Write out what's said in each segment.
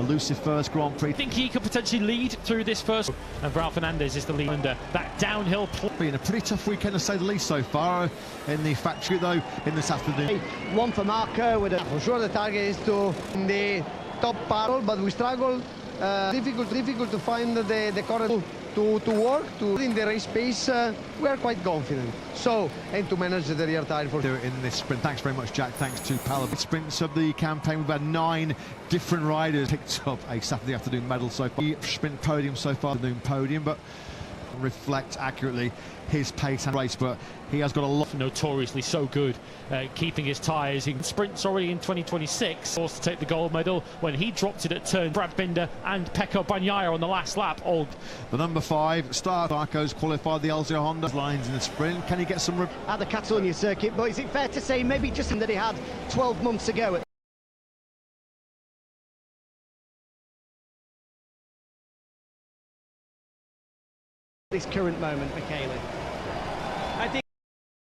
elusive first Grand Prix. I think he could potentially lead through this first, and Raul Fernandez is the lead under that downhill. Been a pretty tough weekend to say the least so far in the factory though in this afternoon. One for Marco, for sure the target is to the top barrel, but we struggle, difficult to find the correct to work in the race pace. We are quite confident, so, and to manage the rear tire for do it in this sprint. Thanks very much, Jack. Thanks to Pal. Sprints of the campaign, we've had 9 different riders picked up a Saturday afternoon medal so far. Sprint podium so far, afternoon podium, but reflect accurately his pace and race, but he has got a lot. Notoriously so good keeping his tyres. He sprints already in 2026, forced to take the gold medal when he dropped it at turn. Brad Binder and Pecco Bagnaia on the last lap. All the number 5 star Marco's qualified the LZ Honda lines in the sprint. Can he get some at the Catalonia circuit? But is it fair to say maybe just that he had 12 months ago? This current moment, Michele. I think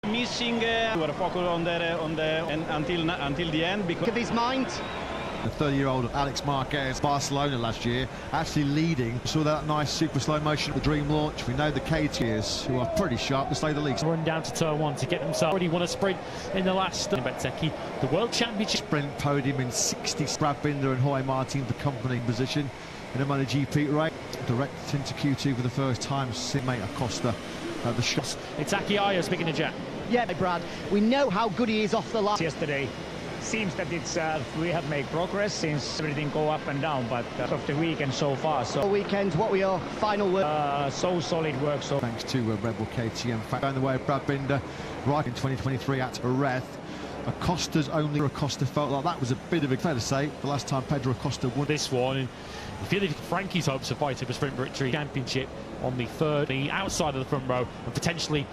missing we were focused on until the end because of his mind. The 30-year-old Alex Marquez, Barcelona last year, actually leading. Saw that nice super slow motion at the Dream launch. We know the KTs, who are pretty sharp to say the least. Run down to turn 1 to get themselves already won a sprint in the last Rezeki, the World Championship sprint podium in 60. Brad Binder and Jorge Martin the company position in a MotoGP race. Direct into Q2 for the first time. Mate Acosta at the shots. It's Akiaya speaking to Jack. Yeah, Brad, we know how good he is off the line. Yesterday seems that it's we have made progress since everything go up and down, but of the weekend so far. So weekend, what were your final words? So solid work. So thanks to Red Bull KTM. Going the way of Brad Binder, right in 2023 at Jerez. Acosta's only. Acosta felt like that was a bit of a, fair to say, the last time Pedro Acosta won this one. And I feel like Frankie's hopes of fighting for sprint victory championship on the the outside of the front row, and potentially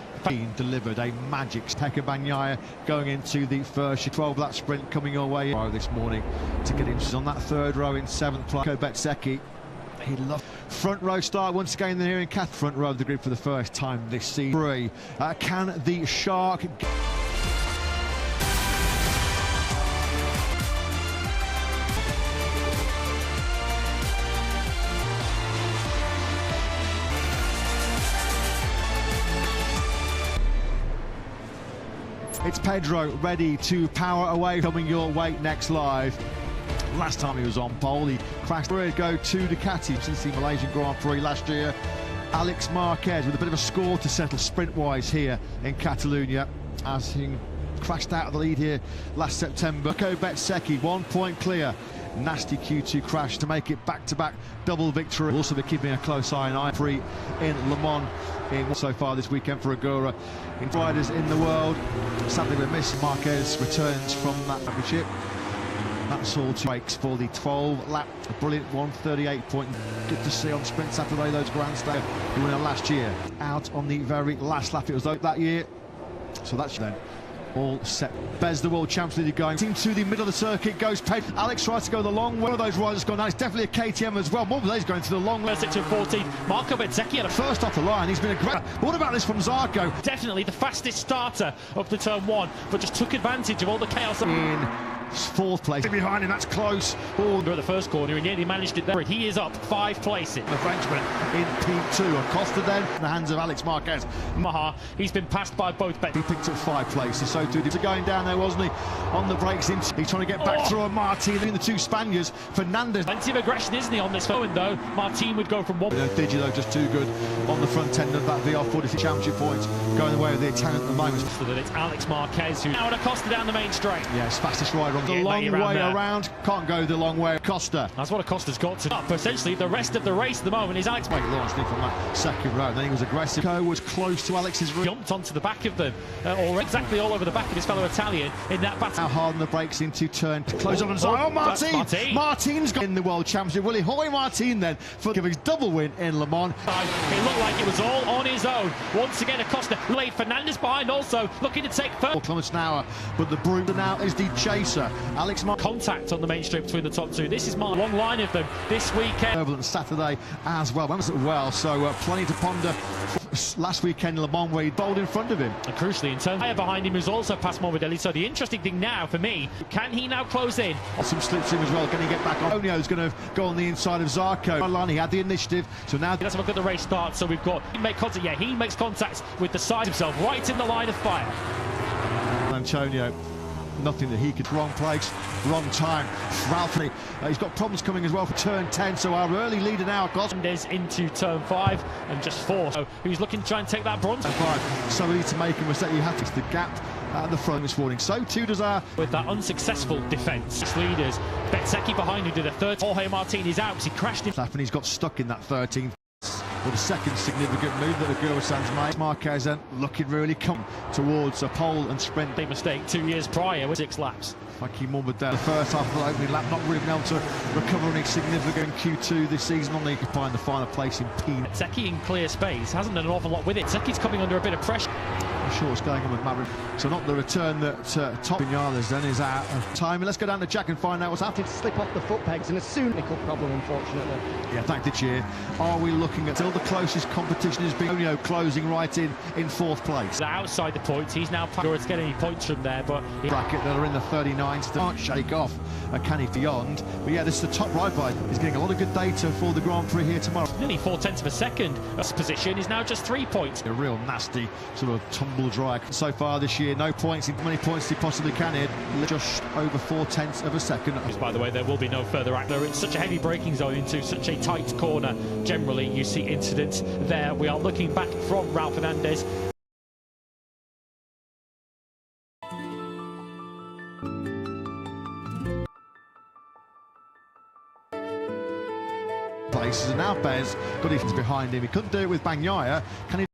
delivered a magic. Pecco Bagnaia going into the first 12 that sprint coming your way this morning to get him on that third row in 7th place. Rezeki, he loved front row start once again here in front row of the group for the first time this season. Can the Shark It's Pedro ready to power away, coming your way next live. Last time he was on pole, he crashed. Go to Ducati since the Malaysian Grand Prix last year. Alex Marquez with a bit of a score to settle sprint-wise here in Catalonia as he crashed out of the lead here last September. Rezeki 1 point clear. Nasty Q2 crash to make it back-to-back double victory. We'll also be keeping a close eye on I3 in Le Mans so far this weekend for Agura. In riders in the world, sadly we miss Marquez returns from that championship. That's all 2 breaks for the 12 lap. A brilliant 1:38 point. Good to see on Sprint Saturday those grandstands who won last year. Out on the very last lap it was that year. So that's then all set. Bez, the world champs leader, going into the middle of the circuit, goes Ped. Alex tries to go the long way. One of those riders gone down. It's definitely a KTM as well. More of those going to the long way. 6 and 14. Marco Rezeki at a first off the line. He's been a great. What about this from Zarco? Definitely the fastest starter up to turn 1, but just took advantage of all the chaos. In 4th place behind him, that's close. At the first corner, he nearly managed it there. He is up 5 places. The Frenchman in P2. Acosta then in the hands of Alex Marquez. Maha, he's been passed by both bets. He picked up 5 places, so too. He's going down there, wasn't he? On the brakes, he's trying to get back through a Martin in the 2 Spaniards. Fernandez. Plenty of aggression, isn't he, on this phone, though? Martin would go from 1. Digilo just too good on the front end of that VR40 championship points, going the way of the Italian at the moment. So that it's Alex Marquez who now Acosta down the main straight. Yes, fastest rider on the long way around. Can't go the long way. Acosta. That's what Acosta's got to. But essentially, the rest of the race at the moment is Alex. Launched in from that second row. Then he was aggressive. Was close to Alex's. Jumped onto the back of them, or exactly all over the back of his fellow Italian in that battle. Now hard on the brakes into turn to close on and side. Oh, Martin! Martin's got in the World Championship. Will he? Jorge Martin then for giving his double win in Le Mans. It looked like it was all on his own. Once again, Acosta laid Fernandez behind, also looking to take first. 4 kilometers an hour, but the brute now is the chaser. Alex Martin. Contact on the main strip between the top 2. This is my long line of them this weekend. Turbulent Saturday as well. Well, so plenty to ponder last weekend in Le Mans where he bowled in front of him. And crucially, in turn, behind him who's also past Morbidelli. So the interesting thing now for me, can he now close in? Some slipstream as well, getting it back on. Antonio's going to go on the inside of Zarco. He had the initiative, so now let's have a look at the race start. So we've got he makes contact. Yeah, he makes contact with the side himself, right in the line of fire. Antonio, nothing that he could. Wrong place, wrong time. Ralph, he's got problems coming as well for turn 10. So our early leader now, Mendes into turn 5 and just 4. So who's looking to try and take that bronze? So easy to make a mistake. You have to the gap at the front this morning. So too does our. With that unsuccessful defence. Leaders, Bezzecchi behind who did a third. Jorge Martinez out because he crashed in. And he's got stuck in that 13th. With a second significant move that the Sands made. Marquez looking really come towards a pole and sprint. Big mistake 2 years prior with 6 laps. Frankie Mumba down the first half of the opening lap, not really been able to recover any significant Q2 this season, only occupying the final place in P. Bezzecchi in clear space, hasn't done an awful lot with it. Bezzecchi's coming under a bit of pressure. I'm sure what's going on with Mabar. So not the return that Top Vinales then is out of time. Let's go down to Jack and find out what's happening. Slip off the foot pegs and a soon technical problem, unfortunately. Yeah, thank the cheer. Are we looking at still the closest competition has been Antonio closing right in 4th place? Outside the points, he's now sure it's getting any points from there, but bracket that are in the 39s can't shake off a canny beyond. But yeah, this is the top right by. He's getting a lot of good data for the Grand Prix here tomorrow. Nearly 4/10 of a second. This position is now just 3 points. A real nasty sort of tumble drag so far this year. No points, as many points as he possibly can here. Just over 4/10 of a second. By the way, there will be no further act. It's such a heavy braking zone into such a tight corner. Generally, you see incidents there. We are looking back from Ralph Fernandez. Places and now Bez got his behind him. He couldn't do it with Bagnaia. Can he?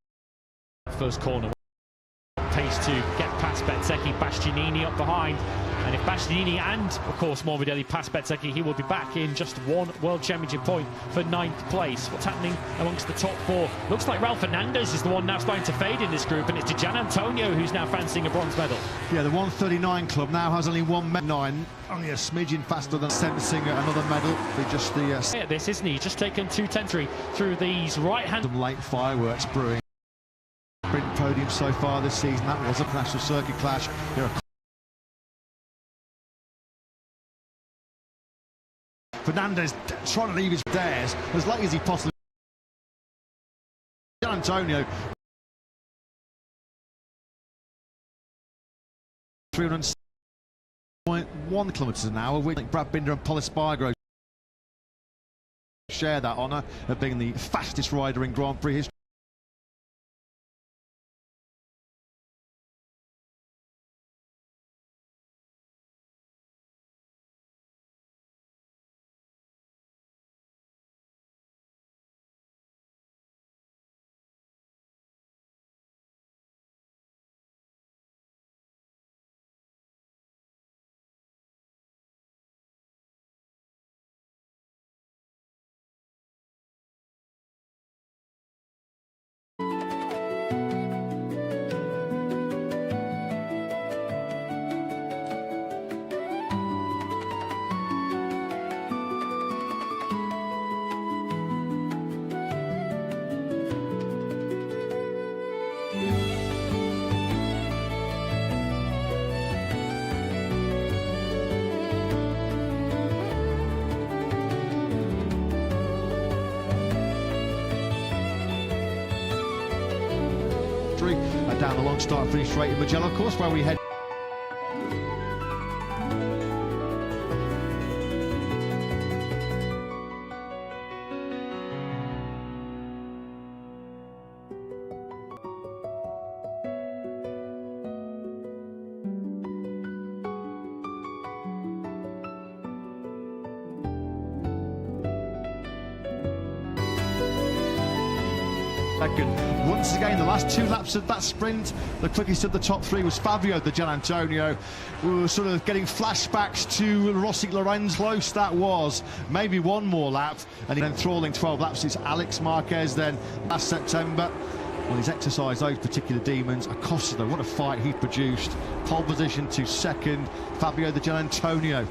First corner. Pace to get past Bezzecchi. Bastianini up behind. And if Bastianini and, of course, Morbidelli pass Bezzecchi, he will be back in just 1 World Championship point for 9th place. What's happening amongst the top 4? Looks like Ralph Fernandez is the one now starting to fade in this group, and it's Gian Antonio who's now fancying a bronze medal. Yeah, the 139 club now has only 1 medal. 9, only a smidgen faster than sensing another medal. They just the. Yeah, this isn't he? He's just taken 2:10 through these right-hand. Some late fireworks brewing. Sprint podium so far this season. That was a national circuit clash. Here are Fernandez trying to leave his dares as late as he possibly can. Antonio 300.1 kilometres an hour. We think Brad Binder and Paul Espargaro share that honour of being the fastest rider in Grand Prix history. Down the long start finish straight in Mugello, of course, where we head. Once again, the last 2 laps of that sprint, the quickest of the top 3 was Fabio the Gian Antonio. We were sort of getting flashbacks to Rossi Lorenz. Close that was. Maybe 1 more lap, and then enthralling 12 laps. It's Alex Marquez then last September. Well, he's exercised those particular demons. Acosta, though, what a fight he produced. Pole position to 2nd. Fabio the Gian Antonio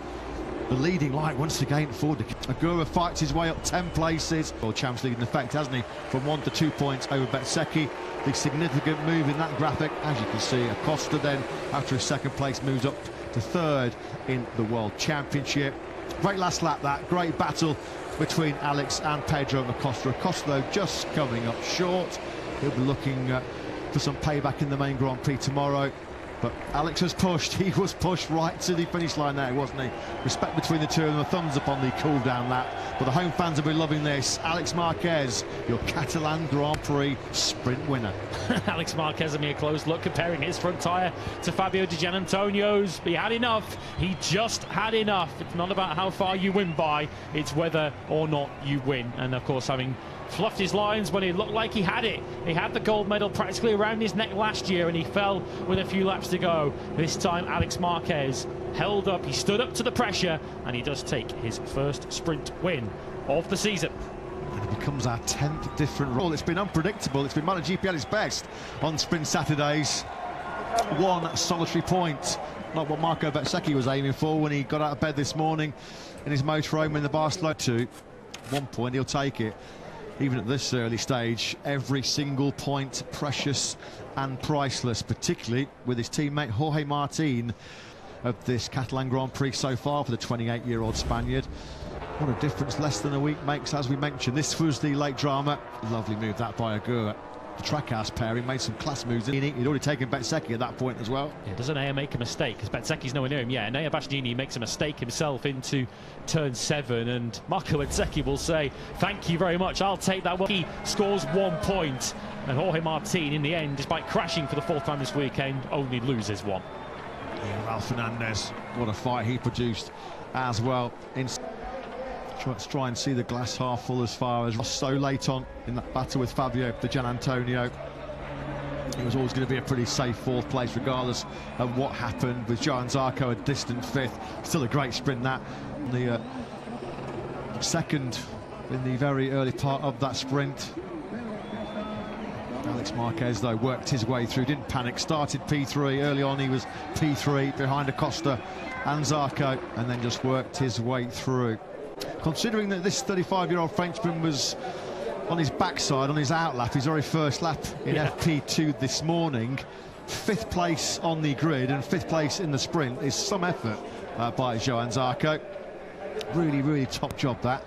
The leading light once again for Agura fights his way up 10 places. World Champions League in effect, hasn't he? From 1 to 2 points over Bezzecchi. The significant move in that graphic, as you can see. Acosta then, after his second place, moves up to third in the World Championship. Great last lap that, great battle between Alex and Pedro Acosta. Acosta, though, just coming up short. He'll be looking for some payback in the main Grand Prix tomorrow. But Alex has pushed. He was pushed right to the finish line there, wasn't he? Respect between the two of them, a thumbs up on the cool-down lap. But the home fans will be loving this. Alex Marquez, your Catalan Grand Prix sprint winner. Alex Marquez having a close look, comparing his front tyre to Fabio Di Gianantonio's. He had enough. He just had enough. It's not about how far you win by, it's whether or not you win. And, of course, having fluffed his lines when he looked like he had it. He had the gold medal practically around his neck last year, and he fell with a few laps to go. This time Alex Marquez held up, he stood up to the pressure, and he does take his first sprint win of the season. And it becomes our 10th different role. It's been unpredictable. It's been MotoGP at its best on sprint Saturdays. One solitary point, not what Marco Bezzecchi was aiming for when he got out of bed this morning in his motorhome in the Barcelona. 1 point, he'll take it. Even at this early stage, every single point precious and priceless, particularly with his teammate Jorge Martin of this Catalan Grand Prix so far for the 28-year-old Spaniard. What a difference less than a week makes, as we mentioned. This was the late drama. Lovely move that by Agura. The Trackhouse pairing made some class moves. He'd already taken Bezzecchi at that point as well. Yeah, doesn't Aya make a mistake? Because Bezzecchi's nowhere near him. Yeah, and Aya Bastianini makes a mistake himself into turn 7, and Marco Bezzecchi will say, thank you very much, I'll take that. He scores 1 point, and Jorge Martin, in the end, despite crashing for the 4th time this weekend, only loses 1. Yeah, Ralph Fernandez, what a fight he produced as well. Let's try and see the glass half full as far as so late on in that battle with Fabio Di Gianantonio. It was always going to be a pretty safe 4th place regardless of what happened, with Johan Zarco a distant 5th. Still a great sprint that. The second in the very early part of that sprint. Alex Marquez, though, worked his way through, didn't panic, started P3. Early on he was P3 behind Acosta and Zarco, and then just worked his way through. Considering that this 35-year-old Frenchman was on his backside, on his outlap, his very first lap in FP2 this morning, 5th place on the grid and 5th place in the sprint is some effort by Johan Zarco. Really, really top job that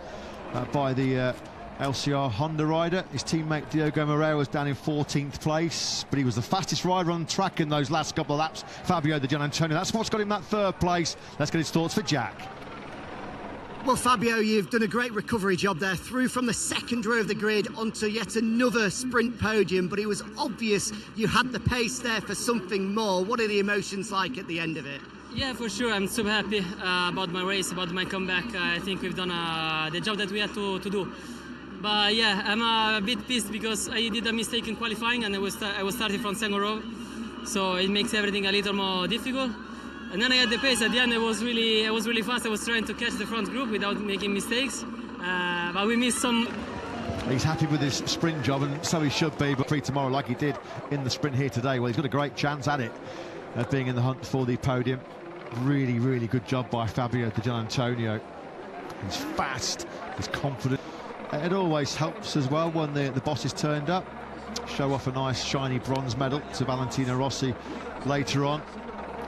by the LCR Honda rider. His teammate Diogo Moreira was down in 14th place, but he was the fastest rider on track in those last couple of laps. Fabio Di Gianantonio, that's what's got him that 3rd place. Let's get his thoughts for Jack. Well, Fabio, you've done a great recovery job there, through from the 2nd row of the grid onto yet another sprint podium, but it was obvious you had the pace there for something more. What are the emotions like at the end of it? Yeah, for sure. I'm super happy about my race, about my comeback. I think we've done the job that we had to do. But yeah, I'm a bit pissed because I did a mistake in qualifying and I was starting from 2nd row, so it makes everything a little more difficult. And then I had the pace at the end. I was really fast. I was trying to catch the front group without making mistakes, but we missed some. He's happy with his sprint job, and so he should be, but free tomorrow like he did in the sprint here today. Well, he's got a great chance at it, being in the hunt for the podium. Really, really good job by Fabio Di Gianantonio. He's fast, he's confident. It always helps as well when the bosses turned up. Show off a nice shiny bronze medal to Valentino Rossi later on.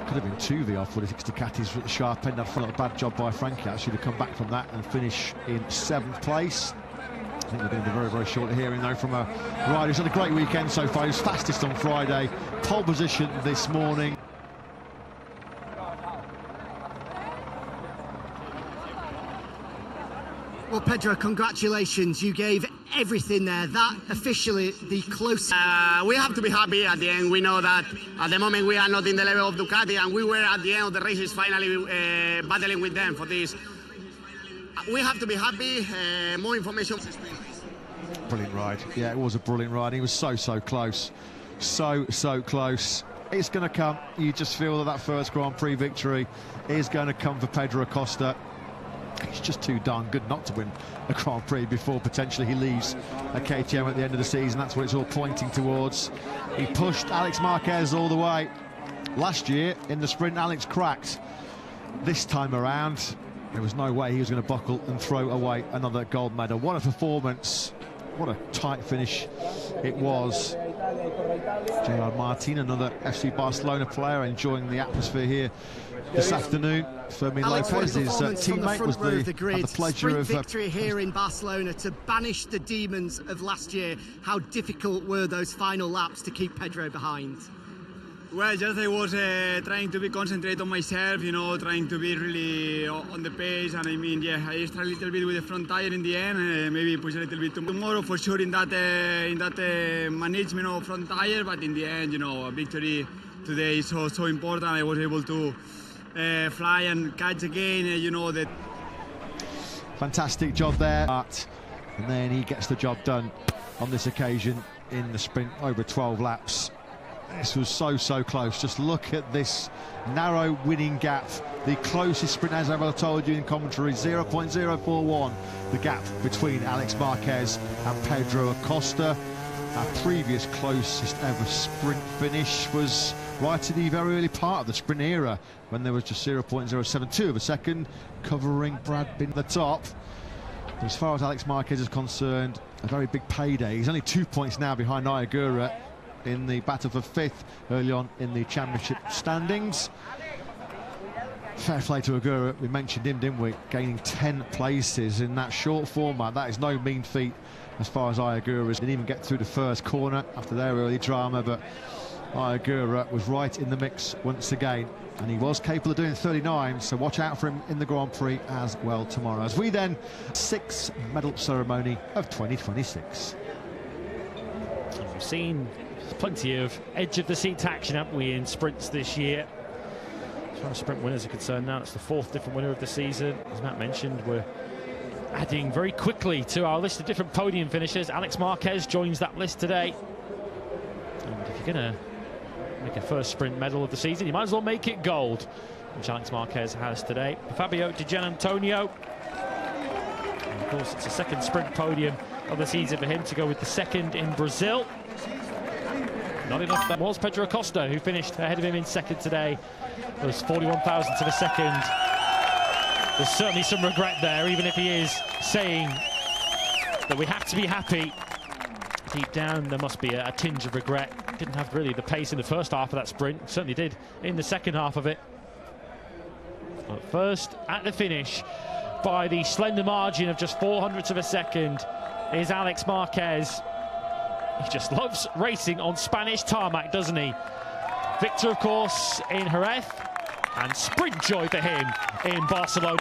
Could have been 2v off with the Ducatis at the sharp end. Not a bad job by Frankie actually to come back from that and finish in 7th place. I think we're going to be very, very short of hearing though from a rider who's had a great weekend so far. He was fastest on Friday, pole position this morning. Well, Pedro, congratulations. You gave everything there. That officially the closest. We have to be happy at the end. We know that at the moment we are not in the level of Ducati, and we were at the end of the races finally battling with them for this. We have to be happy. More information. Brilliant ride. Yeah, it was a brilliant ride. He was so close. So close. It's going to come. You just feel that first Grand Prix victory is going to come for Pedro Acosta. He's just too darn good not to win a Grand Prix before potentially he leaves a KTM at the end of the season. That's what it's all pointing towards. He pushed Alex Marquez all the way. Last year in the sprint, Alex cracked. This time around, there was no way he was going to buckle and throw away another gold medal. What a performance. What a tight finish it was. Gerard Martin, another FC Barcelona player, enjoying the atmosphere here this afternoon. Fermin Lopez, his teammate, was had the pleasure of victory here in Barcelona to banish the demons of last year. How difficult were those final laps to keep Pedro behind? Well, just I was trying to be concentrated on myself, you know, trying to be really on the pace. And I mean, yeah, I struggled a little bit with the front tire in the end. Maybe push a little bit tomorrow for sure in that management of front tire. But in the end, you know, a victory today is so important. I was able to fly and catch again. You know that. Fantastic job there, and then he gets the job done on this occasion in the sprint over 12 laps. This was so close. Just look at this narrow winning gap. The closest sprint, as I've told you in commentary, 0.041. The gap between Alex Marquez and Pedro Acosta. Our previous closest ever sprint finish was right at the very early part of the sprint era, when there was just 0.072 of a second, covering Brad Bin at the top. But as far as Alex Marquez is concerned, a very big payday. He's only 2 points now behind Mayora in the battle for 5th early on in the championship standings. Fair play to Agura. We mentioned him, didn't we? Gaining 10 places in that short format. That is no mean feat as far as Agura didn't even get through the first corner after their early drama, but Agura was right in the mix once again, and he was capable of doing 39, so watch out for him in the Grand Prix as well tomorrow. As we then, 6th medal ceremony of 2026. We've seen plenty of edge of the seat action, haven't we, in sprints this year. As far as sprint winners are concerned now, it's the 4th different winner of the season. As Matt mentioned, we're adding very quickly to our list of different podium finishers. Alex Marquez joins that list today. And if you're going to make a first sprint medal of the season, you might as well make it gold, which Alex Marquez has today. Fabio Di Gianantonio. And of course, it's a 2nd sprint podium of the season for him, to go with the 2nd in Brazil. Not enough. That was Pedro Acosta, who finished ahead of him in 2nd today. It was 41,000 to the 2nd. There's certainly some regret there, even if he is saying that we have to be happy. Deep down, there must be a tinge of regret. Didn't have really the pace in the first half of that sprint. Certainly did in the second half of it. But first, at the finish, by the slender margin of just 0.04 of a second, is Alex Marquez. He just loves racing on Spanish tarmac, doesn't he? Victor, of course, in Jerez, and sprint joy for him in Barcelona.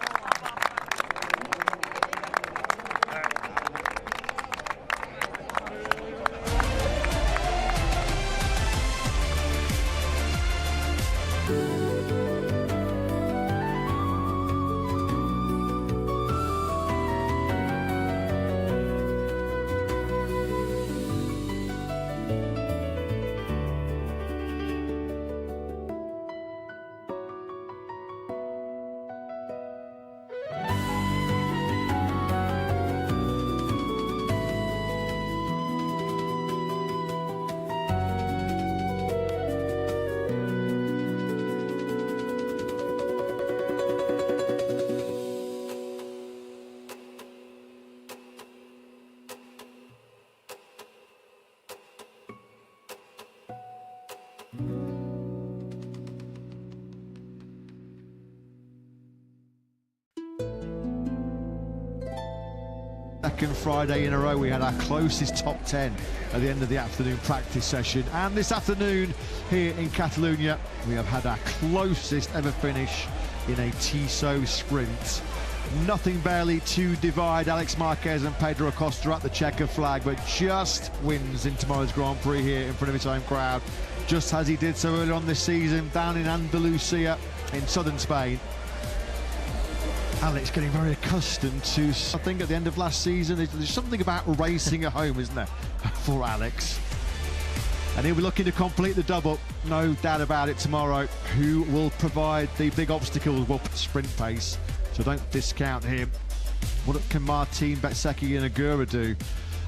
Second Friday in a row we had our closest top 10 at the end of the afternoon practice session, and this afternoon here in Catalonia we have had our closest ever finish in a Tissot sprint. Nothing barely to divide Alex Marquez and Pedro Acosta at the checker flag, but just wins in tomorrow's Grand Prix here in front of his home crowd, just as he did so early on this season down in Andalusia in southern Spain. Alex getting very accustomed to, I think at the end of last season, there's something about racing at home, isn't there, for Alex? And he'll be looking to complete the double, no doubt about it, tomorrow. Who will provide the big obstacles? Well, sprint pace, so don't discount him. What can Martin, Bezzecchi and Agura do?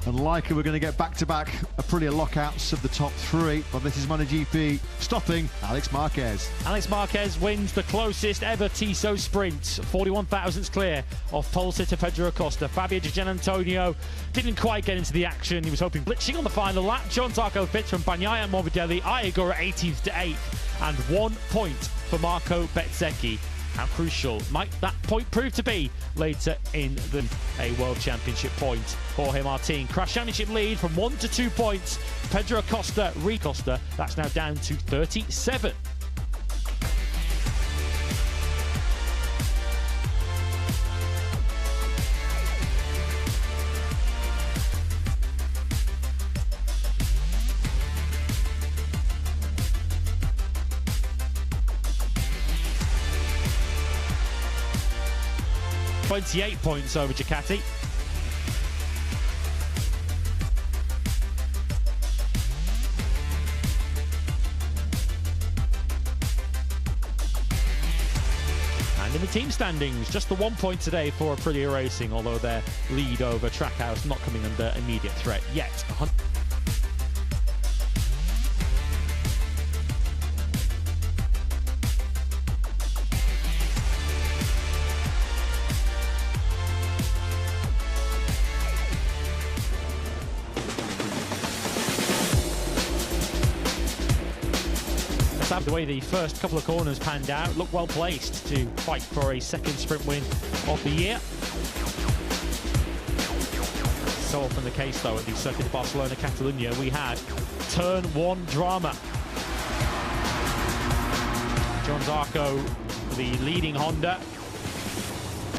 And likely we're going to get back-to-back Aprilia lockouts of the top three, but this is MotoGP stopping Alex Marquez. Alex Marquez wins the closest ever Tissot sprint, 41 thousandths clear of pole sitter Pedro Acosta. Fabio Di Gianantonio didn't quite get into the action. He was hoping glitching on the final lap. John Zarco fits from Bagnaia and Morbidelli. Ayagura 18th to 8th, and 1 point for Marco Bezzecchi. How crucial might that point prove to be later in a World Championship point? Jorge Martin, Crash Championship lead from 1 to 2 points. Pedro Acosta, Recosta, that's now down to 37. $28 points over Ducati. And in the team standings, just the 1 point today for Aprilia Racing, although their lead over Trackhouse not coming under immediate threat yet. The way the first couple of corners panned out, looked well placed to fight for a second sprint win of the year. So often the case though at the Circuit of Barcelona Catalunya, we had turn one drama. John Zarco, the leading Honda,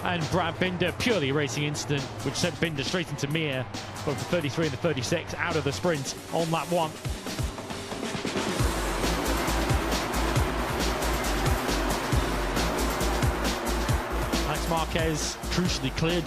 and Brad Binder, purely a racing incident, which sent Binder straight into Mir, both the 33 and the 36 out of the sprint on lap one. Marquez crucially cleared